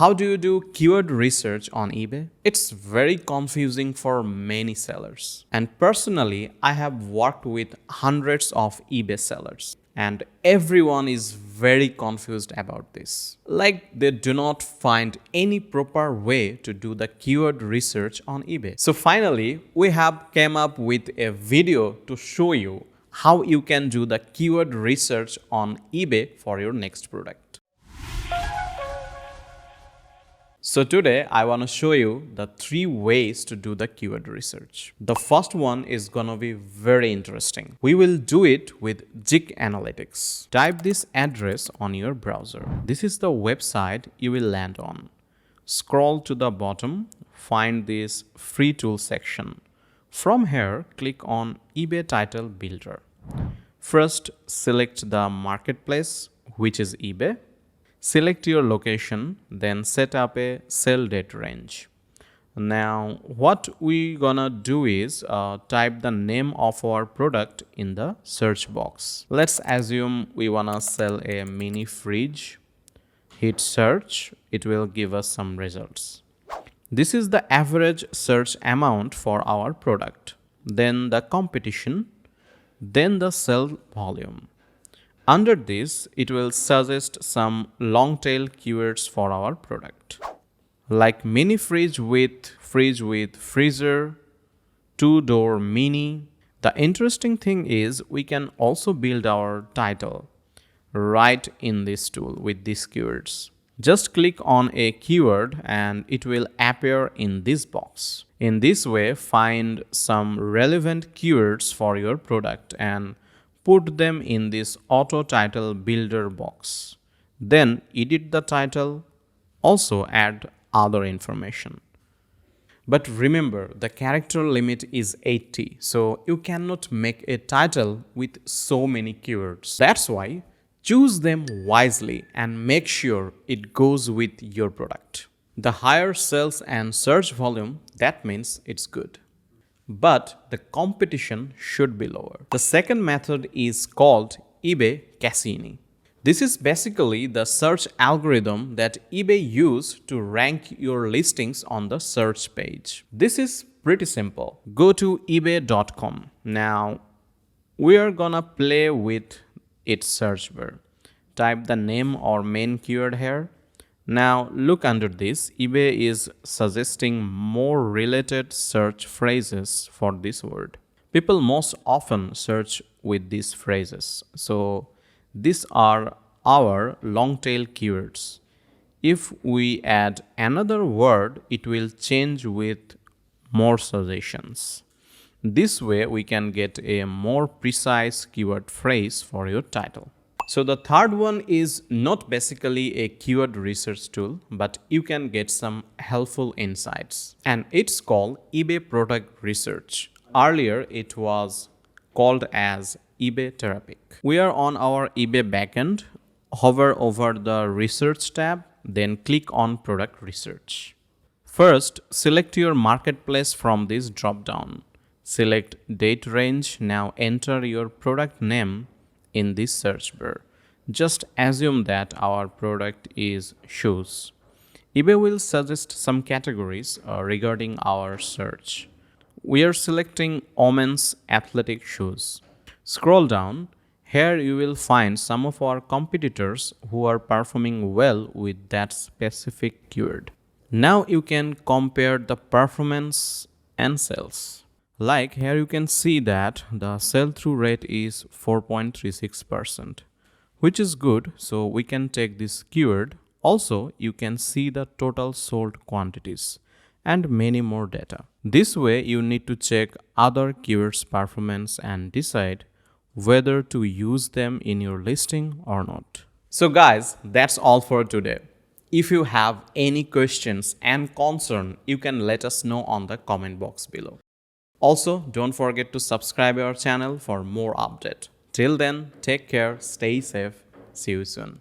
How do you do keyword research on eBay? It's very confusing for many sellers. And personally, I have worked with hundreds of eBay sellers. And everyone is very confused about this. Like they do not find any proper way to do the keyword research on eBay. So finally, we have came up with a video to show you how you can do the keyword research on eBay for your next product. So today I want to show you the 3 ways to do the keyword research. The first one is gonna be very interesting. We will do it with Zik Analytics. Type this address on your browser. This is the website you will land on. Scroll to the bottom, find this free tool section. From here, click on eBay Title Builder. First, select the marketplace, which is eBay. Select your location, then set up a sell date range. Now, what we gonna do is type the name of our product in the search box. Let's assume we wanna sell a mini fridge. Hit search, it will give us some results. This is the average search amount for our product. Then the competition, then the sell volume. Under this, it will suggest some long tail keywords for our product, like mini fridge with freezer, 2-door mini. The interesting thing is we can also build our title right in this tool with these keywords. Just click on a keyword and it will appear in this box. In this way, find some relevant keywords for your product and put them in this auto title builder box. Then edit the title, also add other information. But remember, the character limit is 80, so you cannot make a title with so many keywords. That's why choose them wisely and make sure it goes with your product. The higher sales and search volume, that means it's good. But the competition should be lower. The second method is called eBay Cassini. This is basically the search algorithm that eBay used to rank your listings on the search page. This is pretty simple. Go to ebay.com. Now, we are gonna play with its search bar. Type the name or main keyword here. Now look under this, eBay is suggesting more related search phrases for this word. People most often search with these phrases. So these are our long tail keywords. If we add another word, it will change with more suggestions. This way we can get a more precise keyword phrase for your title. So the third one is not basically a keyword research tool, but you can get some helpful insights. And it's called eBay Product Research. Earlier, it was called as eBay Therapy. We are on our eBay backend. Hover over the Research tab, then click on Product Research. First, select your marketplace from this drop-down. Select date range. Now enter your product name in this search bar. Just assume that our product is shoes. eBay will suggest some categories regarding our search. We are selecting women's athletic shoes. Scroll down. Here you will find some of our competitors who are performing well with that specific keyword. Now you can compare the performance and sales. Like here you can see that the sell-through rate is 4.36%, which is good, so we can take this keyword. Also, you can see the total sold quantities and many more data. This way you need to check other keywords performance and decide whether to use them in your listing or not. So guys, that's all for today. If you have any questions and concern, you can let us know on the comment box below. Also, don't forget to subscribe our channel for more update. Till then, take care, stay safe, see you soon.